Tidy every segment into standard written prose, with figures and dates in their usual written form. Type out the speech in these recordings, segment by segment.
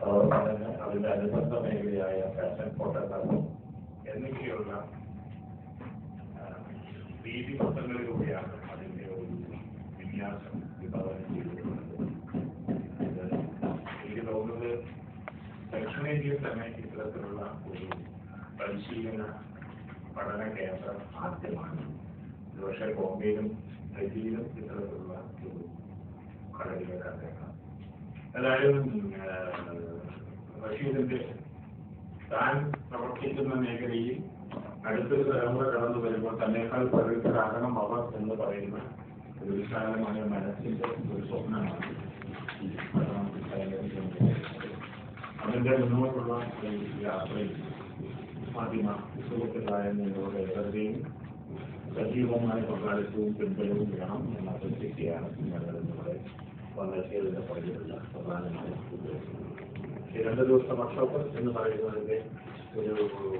അതോടൊപ്പം തന്നെ അതിന്റെ അനുബന്ധ മേഖലയായ ഫാഷൻ ഫോട്ടോഗ്രാഫി എന്നിങ്ങനെയുള്ള രീതിമത്തങ്ങളിലൂടെയാണ് അതിന്റെ ഒരു വിന്യാസം വിഭാവനം ചെയ്തിട്ടുള്ളത്. എനിക്ക് തോന്നുന്നത് ദക്ഷിണേന്ത്യയിൽ തന്നെ ഇത്തരത്തിലുള്ള ഒരു പരിശീലന പഠന കേന്ദ്രം ആദ്യമാണ്. പക്ഷേ ബോംബെയിലും ഡൽഹിയിലും ഇത്തരത്തിലുള്ള ഒരു ഘടകീയ കണ്ടേക്കാം. ഏതായാലും റഷീദിന്റെ താൻ പ്രവർത്തിക്കുന്ന മേഖലയിൽ അടുത്തൊരു തലമുറ കടന്നു വരുമ്പോൾ തന്നേക്കാൾ പ്രകൃതരാകണം അവർ എന്ന് പറയുന്ന ഒരു വിശാലമായ മനസ്സിന്റെ ഒരു സ്വപ്നമാണ് അതിന്റെ മുന്നോട്ടുള്ള യാത്രയിൽ മാധ്യമ സുഹൃത്തുക്കളായ നിങ്ങളുടെ ഏവരുടെയും സജീവമായ പങ്കാളിത്തവും പിന്തുണയും വേണം എന്ന പ്രതീക്ഷയാണ് ഞങ്ങൾ നമ്മുടെ വന്നെത്തിയതിന്റെ പുറകിലുള്ള പ്രധാനമായ ഉദ്ദേശം. ഈ 2 ദിവസത്തെ വർക്ക്ഷോപ്പ് എന്ന് പറയുന്നതിന്റെ ഒരു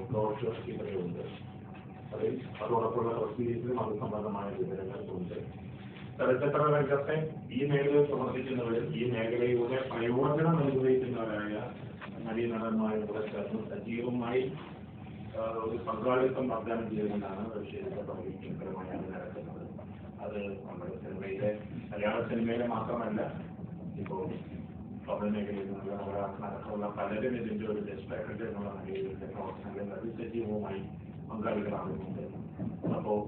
ബ്രോഷർ ഇവിടെയുണ്ട്. അതിൽ അതോടൊപ്പമുള്ള പ്രസിദ്ധീകരിച്ചിലും അത് സംബന്ധമായ വിവരങ്ങൾ ഉണ്ട്. ചലച്ചിത്ര രംഗത്തെ ഈ മേഖലയിൽ പ്രവർത്തിക്കുന്നവരും ഈ മേഖലയിലൂടെ പ്രയോജനം അനുഭവിക്കുന്നവരായ നടീനടന്മാരുടെ ചേർന്ന് സജീവമായി ഒരു പങ്കാളിത്തം വാഗ്ദാനം ചെയ്തുകൊണ്ടാണ് റഷ്യയുടെ പ്രവർത്തനപരമായി അത് നടക്കുന്നത്. അത് നമ്മുടെ സിനിമയിലെ മലയാള സിനിമയിലെ മാത്രമല്ല, ഇപ്പോൾ തമിഴ് മേഖലയിൽ നിന്നുള്ള നടക്കുള്ള പലരും ഇതിന്റെ ഒരു ലെജിസ്ലേറ്ററിന്റെ എന്നുള്ള നിലയിലെ പ്രവർത്തനങ്ങളിൽ അതിസജീവമായി പങ്കാളികളാകുന്നുണ്ട്. അപ്പോൾ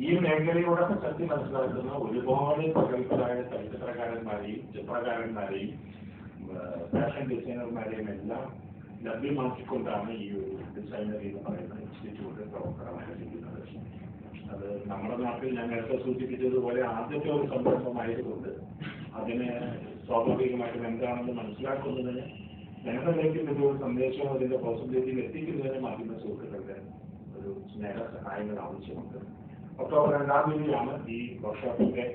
ഈ മേഖലയുടെ പ്രസക്തി മനസ്സിലാക്കുന്ന ഒരുപാട് പ്രഗത്ഭരായ ചലച്ചിത്രകാരന്മാരെയും ചിത്രകാരന്മാരെയും ഫാഷൻ ഡിസൈനർമാരെയും എല്ലാം ലഭ്യമാക്കിക്കൊണ്ടാണ് ഈ ഒരു ഡിസൈനർ എന്ന് പറയുന്ന ഇൻസ്റ്റിറ്റ്യൂട്ട് പ്രവർത്തനം ആരംഭിക്കുന്നത്. അത് നമ്മുടെ നാട്ടിൽ ഞാൻ നേരത്തെ സൂചിപ്പിച്ചതുപോലെ ആദ്യത്തെ ഒരു സംരംഭമായതുകൊണ്ട് അതിന് സ്വാഭാവികമായിട്ടും എന്താണെന്ന് മനസ്സിലാക്കുന്നതിന് ജനങ്ങളിലേക്ക് ഒരു സന്ദേശവും അതിന്റെ പോസിബിലിറ്റിയിൽ എത്തിക്കുന്നതിന് മാധ്യമ സുഹൃത്തുക്കളുടെ ഒരു സ്നേഹ സഹായങ്ങൾ ആവശ്യമുണ്ട്. ഒക്ടോബർ 2-ാം തീയതിയാണ് ഈ വർക്ക്ഷോപ്പിന്റെ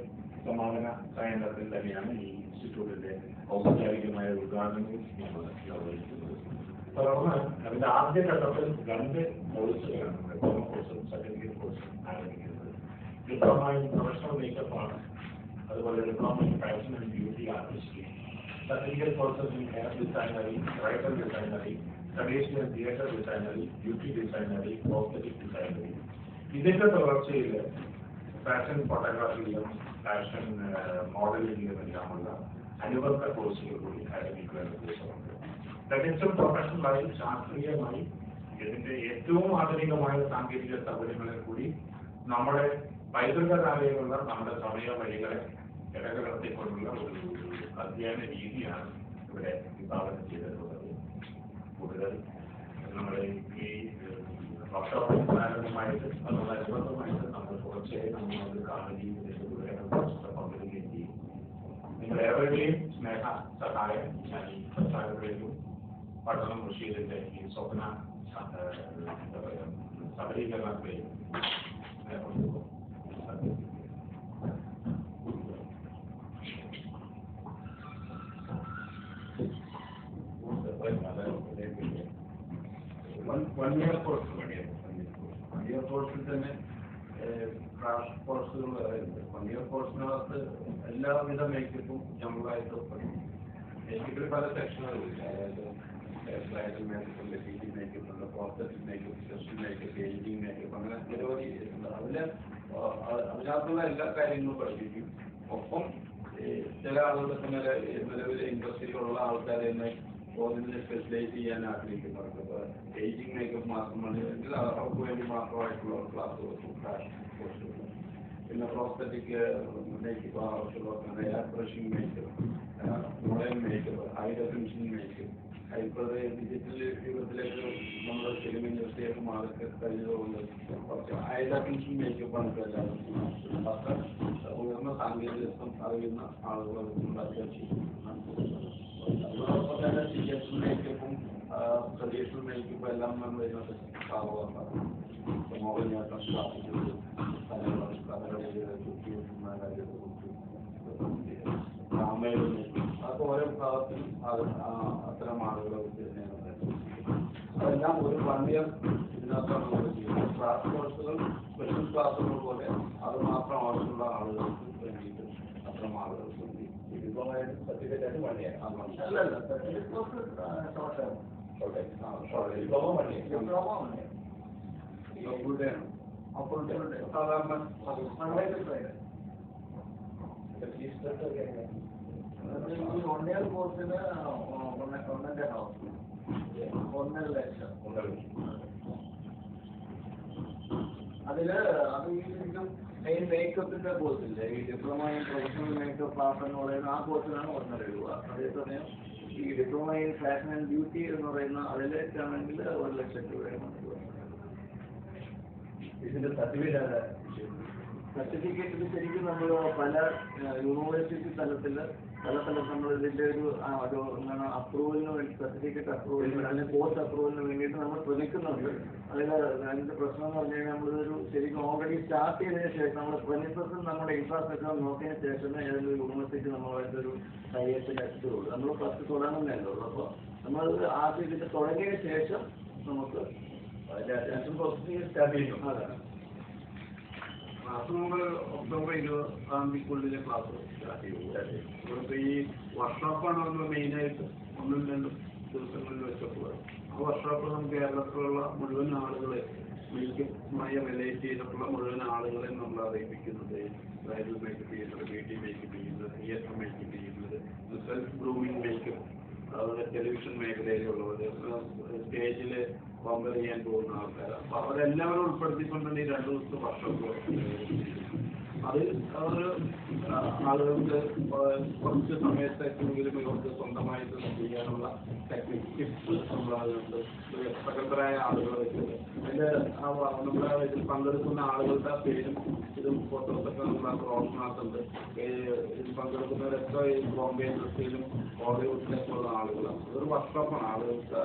സമാപന സായന്ത്രത്തിൽ തന്നെയാണ് ഈ ഇൻസ്റ്റിറ്റ്യൂട്ടിന്റെ ഔപചാരികമായ ഉദ്ഘാടനവും നമ്മൾ നിർവഹിക്കുന്നത്. തുടർന്ന് അതിന്റെ ആദ്യഘട്ടത്തിൽ 2 കോഴ്സുകളാണ്, ഡിപ്ലോമ കോഴ്സും സർട്ടിഫിക്കറ്റ് കോഴ്സും ആരംഭിക്കുന്നത്. ഡിപ്ലോമ ഇൻ പ്രൊഫഷണൽ മേക്കപ്പ് ആണ്, അതുപോലെ diploma in fashion and beauty artistry, certificate courses in hair designery, bridal designery, traditional theatre designery, beauty designery, cosmetic designery. ഇതിന്റെ തുടർച്ചയിൽ ഫാഷൻ ഫോട്ടോഗ്രാഫിയിലും ഫാഷൻ മോഡലിംഗിലും എല്ലാമുള്ള അനുബന്ധ കോഴ്സുകൾ കൂടി ആരംഭിക്കുക എന്ന ഉദ്ദേശമുണ്ട്. തികച്ചും പ്രൊഫഷണലായി ശാസ്ത്രീയമായി ഇതിന്റെ ഏറ്റവും ആധുനികമായ സാങ്കേതിക സൗകര്യങ്ങളിൽ കൂടി നമ്മുടെ പൈതൃകകാലയിലുള്ള നമ്മുടെ സമയ വഴികളെ ഇടകലർത്തിക്കൊണ്ടുള്ള ഒരു അധ്യയന രീതിയാണ് ഇവിടെ വിഭാവനം ചെയ്തിട്ടുള്ളത്. കൂടുതൽ നമ്മുടെ ഈ വർക്ക്ഷോപ്പിൽ പ്രാരംഭമായിട്ട് അതോടനുബന്ധമായിട്ട് നമ്മൾ തുടർച്ചയായി നമ്മളത് കാണുകയും പങ്കെടുക്കുകയും ചെയ്യും. നിങ്ങളേവരുടെയും സ്നേഹ സഹായം ഞാൻ ഈ പ്രസ്ഥാനങ്ങളിലും പഠനം റഷീദിന്റെ ഈ സ്വപ്ന സബലീകരണത്തിലേക്ക് വൺ ഇയർ കോഴ്സിൽ തന്നെ ക്രാഷ് കോഴ്സുകൾ വരുന്നുണ്ട്. 1 ഇയർ കോഴ്സിനകത്ത് എല്ലാവിധ മേക്കപ്പും ജനറലായിട്ട് പഠിക്കും. മേക്കപ്പിൽ പല സെക്ഷനുകളുണ്ട്. അതായത് ബ്രൈഡൽ മേക്കപ്പ് ഉണ്ട്, ബ്യൂട്ടി മേക്കപ്പ് ഉണ്ട്, prosthetic makeup, chest makeup, ageing makeup, അങ്ങനെ നിരവധി ഉണ്ട്. അതിനകത്തുള്ള എല്ലാ കാര്യങ്ങളും പഠിപ്പിക്കും. ഒപ്പം ചില ആളുകൾക്ക് നിലവിലെ ഇൻഡസ്ട്രിയിലുള്ള ആൾക്കാർ തന്നെ അതിനെ സ്പെഷ്യലൈസ് ചെയ്യാൻ ആഗ്രഹിക്കുന്നവർക്ക് ഇപ്പോൾ ഏജിങ് മേക്കപ്പ് മാത്രമാണെങ്കിൽ അവർക്ക് വേണ്ടി മാത്രമായിട്ടുള്ള ക്ലാസ്സുകളും കോഴ്സുകൾ. പിന്നെ പ്രോസ്തെറ്റിക് മേക്കപ്പ് ആവശ്യമുള്ള air brushing makeup, modern makeup, high definition makeup. ഇപ്പോഴത്തെ ഡിജിറ്റൽ യുഗത്തിലേക്ക് നമ്മുടെ ഫിലിം ഇൻഡസ്ട്രിയൊക്കെ മാറി കഴിഞ്ഞതുകൊണ്ട് കുറച്ച് ഹൈ ഡെഫിനിഷൻ മേക്കപ്പാണ് ഇപ്പോൾ എല്ലാവർക്കും. അത്ര ഉയർന്ന സാങ്കേതികത്വം അറിയുന്ന ആളുകളെ അത്യാവശ്യം. അതോടൊപ്പം തന്നെ തിയേറ്റർ മേക്കപ്പും ട്രഡീഷണൽ മേക്കപ്പും എല്ലാം നമ്മൾ ഇതിനകത്ത് സാധാരണ മോഹൻയാട്ടം, ക്ലാസിക്കൽ, അതൊക്കെ ഓരോ വിഭാഗത്തിലും അത്തരം ആളുകളെ അതെല്ലാം ഒരു 1 ഇയർ ഇതിനകത്താണ് നമ്മൾ ചെയ്യുന്നത്. ക്ലാസ് കോഴ്സുകൾ സ്പെഷ്യൽ ക്ലാസ്സുകൾ പോലെ അത് മാത്രം ആവശ്യമുള്ള ആളുകൾക്ക് വേണ്ടിയിട്ട് അത്തരം ആളുകൾക്ക് വേണ്ടി ഡിപ്ലോമ സർട്ടിഫിക്കറ്റ് 1 year. അല്ലല്ല, certificate course short time. Diploma 1 year. Diploma 1 year. Full day ആണ്. അപ്പോൾ സാധാരണ മൺഡേ ടു ഫ്രൈഡേ. ഈ 1 year കോഴ്സിന് 1.5 1.5 ലക്ഷം. അതില് അത് ഈ മെയിൻ മേക്കപ്പിന്റെ കോഴ്സില്ലേ, ഈ diploma in professional makeup art എന്ന് പറയുന്ന ആ കോഴ്സിനാണ് 1.5 രൂപ. അതേസമയം ഈ diploma in fashion and beauty എന്ന് പറയുന്ന അതിലേക്കാണെങ്കിൽ 1 ലക്ഷം രൂപയാണ്. ഇതിന്റെ സർട്ടിഫിക്കറ്റ് സർട്ടിഫിക്കറ്റ് ശരിക്കും നമ്മൾ പല യൂണിവേഴ്സിറ്റി തലത്തിൽ പല സ്ഥലത്ത് നമ്മൾ ഇതിന്റെ ഒരു എന്താണ് അപ്രൂവലിന് വേണ്ടി, സർട്ടിഫിക്കറ്റ് അപ്രൂവലിന് അല്ലെങ്കിൽ പോസ്റ്റ് അപ്രൂവലിന് വേണ്ടിയിട്ട് നമ്മൾ ശ്രമിക്കുന്നുണ്ട്. അതിന്റെ പ്രശ്നം എന്ന് പറഞ്ഞു കഴിഞ്ഞാൽ നമ്മളിതൊരു ശരിക്കും ഓൾറെഡി സ്റ്റാർട്ട് ചെയ്തതിനു ശേഷം നമ്മൾ പ്രെമിസസും നമ്മുടെ ഇൻഫ്രാസ്ട്രക്ചർ നോക്കിയതിന് ശേഷമേ ഏതെങ്കിലും യൂണിവേഴ്സിറ്റി നമ്മളായിട്ട് ഒരു കയ്യേറ്റത്തിൽ എത്തുകയുള്ളൂ. നമ്മൾ ഫസ്റ്റ് തുടങ്ങുന്നതല്ലേ ഉള്ളൂ. അപ്പോൾ നമ്മൾ ആദ്യം ഇതിന്റെ തുടങ്ങിയതിന് ശേഷം നമുക്ക് സ്റ്റാർട്ട് ചെയ്യും. അതാണ് ക്ലാസ് നമ്മൾ ഒക്ടോബർ 20-ആം തീയതിക്കുള്ളിലെ ക്ലാസ് സ്റ്റാർട്ട് ചെയ്യും. ഇവിടുത്തെ ഈ വർക്ക്ഷോപ്പാണ് നമ്മൾ മെയിനായിട്ട് 1-2 ദിവസങ്ങളിൽ വെച്ചപ്പോൾ ആ വർക്ക്ഷോപ്പ് നമുക്ക് കേരളത്തിലുള്ള മുഴുവൻ ആളുകളെ മേക്കപ്പുമായി റിലേറ്റ് ചെയ്തിട്ടുള്ള മുഴുവൻ ആളുകളെ നമ്മൾ അറിയിപ്പിക്കുന്നത്, ബ്രൈഡൽ മേക്കപ്പ് ചെയ്യുന്നത്, ബ്യൂട്ടി മേക്കപ്പ് ചെയ്യുന്നത്, തിയേറ്റർ മേക്കപ്പ് ചെയ്യുന്നത്, സെൽഫ് ഗ്രൂമിങ് മേക്കപ്പ്, അതുപോലെ ടെലിവിഷൻ മേഖലയിലുള്ളവർ, സ്റ്റേജിൽ കോമ്പയർ ചെയ്യാൻ പോകുന്ന ആൾക്കാർ, അപ്പോൾ അവരെല്ലാവരും ഉൾപ്പെടുത്തിക്കൊണ്ടാണ് ഈ 2 ദിവസത്തെ വർക്ക്ഷോപ്പ്. അത് ആളുകൾക്ക് കുറച്ച് സമയത്തേക്കെങ്കിലും ഇവർക്ക് സ്വന്തമായിട്ട് ചെയ്യാനുള്ള ടെക്നിക് ടിപ്സ് നമ്മളതുണ്ട്. പ്രഗത്ഭരായ ആളുകൾ വെച്ചത് അതിൻ്റെ നമ്മുടെ ഇതിൽ പങ്കെടുക്കുന്ന ആളുകളുടെ പേരും ഇതും ഫോട്ടോസൊക്കെ നമ്മൾ ആ ക്രോസിനകത്തുണ്ട്. ഇതിൽ പങ്കെടുക്കുന്നവരൊക്കെ ബോംബെ ഇൻഡസ്ട്രിയിലും ബോളിവുഡിലൊക്കെ ഉള്ള ആളുകളാണ്. ഇതൊരു വർക്ക്ഷോപ്പാണ്. ആളുകൾക്ക്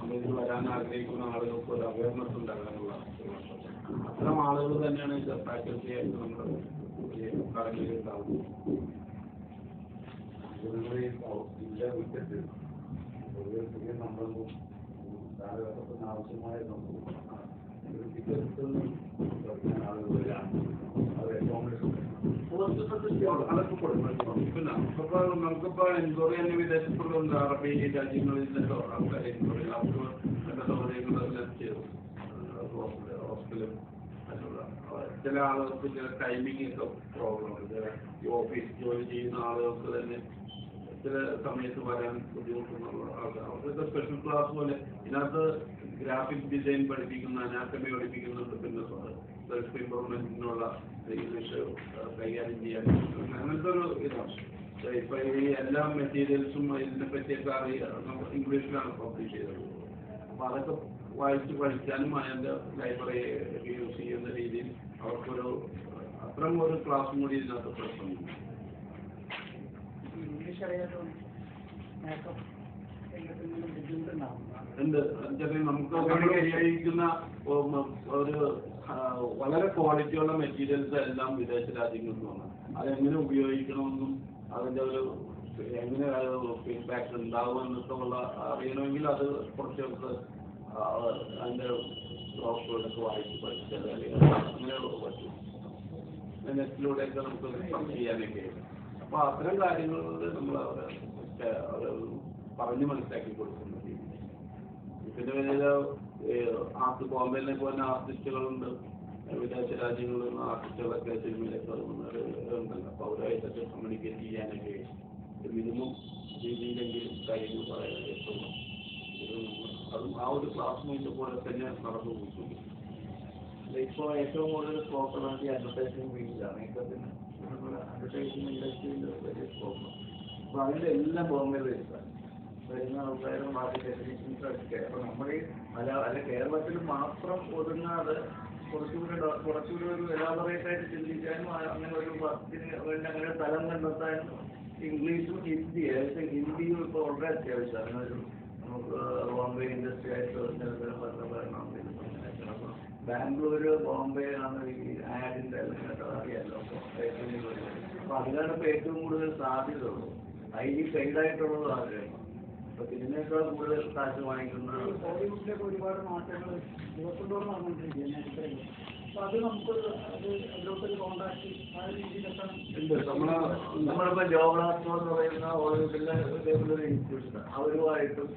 നമ്മളിത് വരാൻ ആഗ്രഹിക്കുന്ന ആളുകൾക്ക് ഒരു അവയർനെസ് ഉണ്ടാകാനുള്ള ഒരു വർക്ക്ഷോപ്പ്. അത്തരം ആളുകൾ തന്നെയാണ് ഇത് ഫാക്കൽറ്റിയായിട്ട് നമ്മൾ കടലിലുണ്ടാവുന്നത്. ജില്ല വിട്ടിട്ട് പൊതുവെ പുതിയ നമ്പറും കാലഘട്ടത്തിന് ആവശ്യമായ പഠിക്കാൻ ആളുകൾ വരാൻ അത് അക്കോമഡേഷൻ അതൊക്കെ കൊടുക്കണം. പിന്നെ നമുക്കിപ്പോൾ എൻക്വയറി തന്നെ വിദേശത്തുള്ള അറബി രാജ്യങ്ങളിൽ നിന്നൊക്കെ ആൾക്കാരെ എൻക്വയറി അവർക്ക് നല്ല സൗകര്യങ്ങൾ ചെയ്തു. ഹോസ്റ്റലും ചില ആളുകൾക്ക് ചില ടൈമിംഗ് ഒക്കെ പ്രോബ്ലം ഉണ്ട്. ഈ ഓഫീസ് ജോലി ചെയ്യുന്ന ആളുകൾക്ക് തന്നെ ചില സമയത്ത് വരാൻ ബുദ്ധിമുട്ടുള്ള ആൾക്കാർ അവർക്കൊക്കെ സ്പെഷ്യൽ ക്ലാസ് പോലെ ഇതിനകത്ത് ഗ്രാഫിക് ഡിസൈൻ പഠിപ്പിക്കുന്ന, അനാറ്റമി പഠിപ്പിക്കുന്നുണ്ട്. പിന്നെ സെൽഫ് ഇംപ്രൂവ്മെന്റിനുള്ള ഇംഗ്ലീഷ് കൈകാര്യം ചെയ്യാൻ അങ്ങനത്തെ ഒരു ഇതാണ്. ഇപ്പൊ ഈ എല്ലാ മെറ്റീരിയൽസും ഇതിനെ പറ്റിയൊക്കെ ഇംഗ്ലീഷിലാണ് പബ്ലിഷ് ചെയ്തത്. അപ്പൊ അതൊക്കെ വായിച്ച് പഠിക്കാനും അതിൻ്റെ ലൈബ്രറി യൂസ് ചെയ്യുന്ന രീതിയിൽ അവർക്കൊരു അത്തരം ഒരു ക്ലാസ്സും കൂടി ഇതിനകത്ത് പ്രശ്നമുണ്ട്. ഉണ്ട്. നമുക്ക് ഉപയോഗിക്കുന്ന ഒരു വളരെ ക്വാളിറ്റിയുള്ള മെറ്റീരിയൽസ് എല്ലാം വിദേശ രാജ്യങ്ങളിൽ നിന്നാണ്. അതെങ്ങനെ ഉപയോഗിക്കണമെന്നും അതിൻ്റെ ഒരു എങ്ങനെ ഫീഡ്ബാക്ക് ഉണ്ടാവുമെന്നൊക്കെ ഉള്ള അറിയണമെങ്കിൽ അത് കുറച്ചൊക്കെ അതിൻ്റെ ബ്ലോഗുകളൊക്കെ വായിച്ച് പഠിച്ചാൽ അങ്ങനെ പറ്റും. നെറ്റിലൂടെയൊക്കെ നമുക്ക് സെർച്ച് ചെയ്യാനൊക്കെ. അപ്പോൾ അത്തരം കാര്യങ്ങളിൽ നമ്മൾ അവരെ പറഞ്ഞ് മനസ്സിലാക്കി കൊടുക്കുന്നത്. പിന്നെ വലിയ ആർട്ട് ബോംബെയിലേക്ക് വന്ന ആർട്ടിസ്റ്റുകളുണ്ട്, വിദേശ രാജ്യങ്ങളിൽ നിന്ന് ആർട്ടിസ്റ്റുകളൊക്കെ സിനിമയിലൊക്കെ ഉണ്ടല്ലോ. അപ്പോൾ അവരായിട്ടൊക്കെ കമ്മ്യൂണിക്കേറ്റ് ചെയ്യാനൊക്കെ മിനിമം രീതിയിലെങ്കിലും കാര്യങ്ങൾ പറയാനൊക്കെ എത്തുന്നു. അതും ആ ഒരു ക്ലാസ് മൈൻഡ് പോലെ തന്നെ നടന്നു പോയിട്ടുണ്ട്. ഇപ്പോൾ ഏറ്റവും കൂടുതൽ സ്കോപ്പുള്ളത് അഡ്വർടൈസിംഗ് ഫീൽഡിലാണ്. മേക്കപ്പിന് നമ്മുടെ അഡ്വർടൈസിംഗ് ഇൻഡസ്ട്രിയിൽ വലിയ സ്കോപ്പാണ്. അപ്പോൾ അതിൻ്റെ എല്ലാം ബോംബെയിൽ വരുന്ന ആൾക്കാരും ബാക്കി ടെക്നീഷ്യൻസൊക്കെ. അപ്പോൾ നമ്മുടെ അല്ല കേരളത്തിൽ മാത്രം ഒതുങ്ങാതെ കുറച്ചുകൂടി ഒരു എലാബറേറ്റ് ആയിട്ട് ചിന്തിക്കാനും അങ്ങനെ ഒരു വർക്കിന് വേണ്ടി അങ്ങനെ സ്ഥലം കണ്ടെത്താനും ഇംഗ്ലീഷും ഹിന്ദിയും ഇപ്പോൾ വളരെ അത്യാവശ്യമാണ്. അങ്ങനൊരു നമുക്ക് ബോംബെ ഇൻഡസ്ട്രി ആയിട്ട് നിരന്തരം ബന്ധപ്പെടണം. അപ്പോൾ ബാംഗ്ലൂർ, ബോംബെ ആണ് ഈ ആഡിൻ്റെ അല്ലെങ്കിൽ അറിയാമല്ലോ. അപ്പോൾ അതിലാണ് ഇപ്പോൾ ഏറ്റവും കൂടുതൽ സാധ്യത ഉള്ളൂ. ഹൈലി പെയ്ഡായിട്ടുള്ളത് ആഗ്രഹം. അപ്പോൾ ഇതിനേക്കാൾ കൂടുതൽ കാശ് വാങ്ങിക്കുന്ന ബോളിവുഡിലൊക്കെ ഒരുപാട് മാറ്റങ്ങൾ ദിവസം തോറും വന്നുകൊണ്ടിരിക്കുകയാണ്. അപ്പോൾ അത് നമുക്ക് അത് അതിലോട്ടൊരു കോണ്ടാക്ട് ആ രീതിയിലൊക്കെ ഉണ്ട്. നമ്മളിപ്പോൾ ജോബ് ലാസ്റ്റോ എന്ന് പറയുന്ന ഓരോ ഇൻസ്റ്റിറ്റ്യൂഷൻ അവരുമായിട്ടും